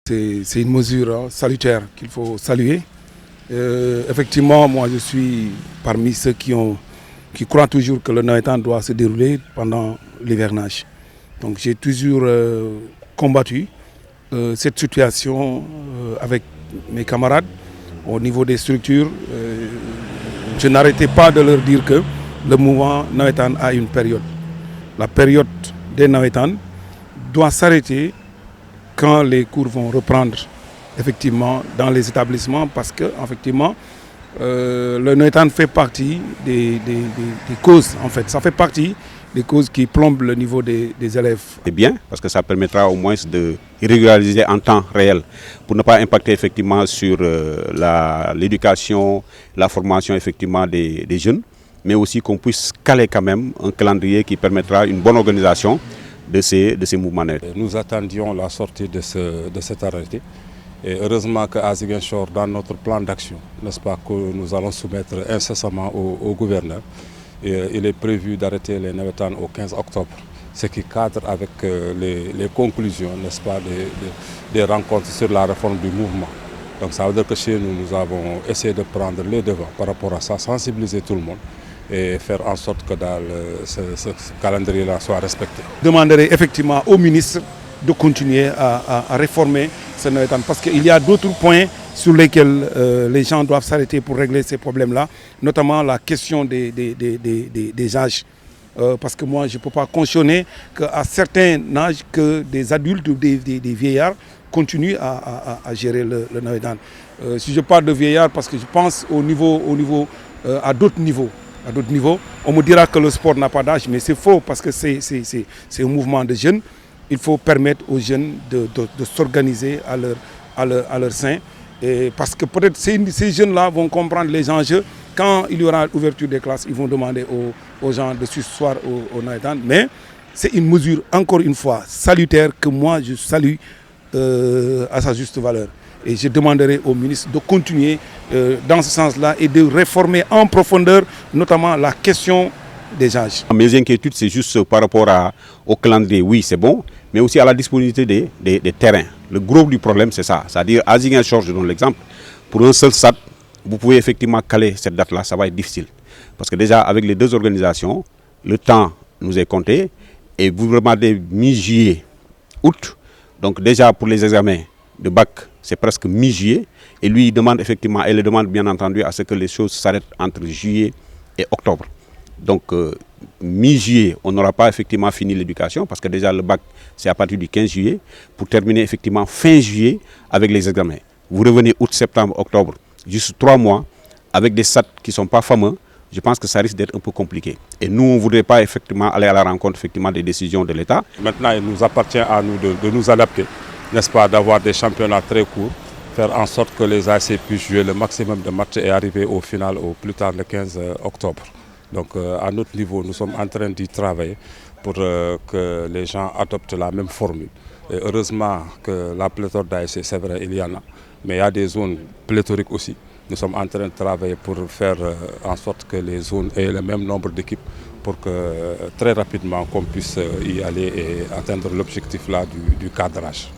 C'est une mesure salutaire qu'il faut saluer. Effectivement, moi je suis parmi ceux qui croient toujours que le navétane doit se dérouler pendant l'hivernage. Donc j'ai toujours combattu cette situation avec mes camarades au niveau des structures. Je n'arrêtais pas de leur dire que le mouvement navétane a une période. La période des navétanes doit s'arrêter quand les cours vont reprendre effectivement dans les établissements parce que effectivement le navétane fait partie des causes en fait. Ça fait partie des causes qui plombent le niveau des élèves. C'est bien parce que ça permettra au moins de régulariser en temps réel pour ne pas impacter effectivement sur l'éducation, la formation effectivement des jeunes, mais aussi qu'on puisse caler quand même un calendrier qui permettra une bonne organisation de ces mouvements. Nous attendions la sortie de cet arrêté. Et heureusement qu'à Ziguinchor, dans notre plan d'action, n'est-ce pas, que nous allons soumettre incessamment au gouverneur, il est prévu d'arrêter les navétanes au 15 octobre, ce qui cadre avec les conclusions, n'est-ce pas, des rencontres sur la réforme du mouvement. Donc ça veut dire que chez nous, nous avons essayé de prendre les devants par rapport à ça, sensibiliser tout le monde et faire en sorte que ce calendrier-là soit respecté. Je demanderai effectivement au ministre de continuer à réformer ce navétane parce qu'il y a d'autres points sur lesquels les gens doivent s'arrêter pour régler ces problèmes-là, notamment la question des âges. Parce que moi, je ne peux pas cautionner qu'à certains âges, que des adultes ou des vieillards continuent à gérer le navétane. Si je parle de vieillards, parce que je pense à d'autres niveaux. À d'autres niveaux, on me dira que le sport n'a pas d'âge, mais c'est faux parce que c'est un mouvement de jeunes. Il faut permettre aux jeunes de s'organiser à leur sein. Et parce que peut-être ces jeunes-là vont comprendre les enjeux. Quand il y aura l'ouverture des classes, ils vont demander aux gens de s'asseoir au navétane. Mais c'est une mesure, encore une fois, salutaire que moi je salue à sa juste valeur. Et je demanderai au ministre de continuer dans ce sens-là et de réformer en profondeur, notamment la question des âges. Mes inquiétudes, c'est juste par rapport au calendrier. Oui, c'est bon, mais aussi à la disponibilité des terrains. Le gros du problème, c'est ça. C'est-à-dire, à Ziguinchor, je donne l'exemple, pour un seul stade, vous pouvez effectivement caler cette date-là, ça va être difficile. Parce que déjà, avec les deux organisations, le temps nous est compté, et vous demandez mi-juillet, août, donc déjà pour les examens de bac, c'est presque mi-juillet, et lui, il demande effectivement, elle demande bien entendu à ce que les choses s'arrêtent entre juillet et octobre. Donc, mi-juillet, on n'aura pas effectivement fini l'éducation, parce que déjà le bac, c'est à partir du 15 juillet, pour terminer effectivement fin juillet avec les examens. Vous revenez août, septembre, octobre, juste 3 mois, avec des SAT qui ne sont pas fameux, je pense que ça risque d'être un peu compliqué. Et nous, on ne voudrait pas effectivement aller à la rencontre effectivement des décisions de l'État. Maintenant, il nous appartient à nous de nous adapter, n'est-ce pas, d'avoir des championnats très courts, faire en sorte que les ASC puissent jouer le maximum de matchs et arriver au final au plus tard le 15 octobre. Donc à notre niveau, nous sommes en train d'y travailler pour que les gens adoptent la même formule. Et heureusement que la pléthore d'ASC, c'est vrai, il y en a, mais il y a des zones pléthoriques aussi. Nous sommes en train de travailler pour faire en sorte que les zones aient le même nombre d'équipes pour que très rapidement qu'on puisse y aller et atteindre l'objectif là du cadrage.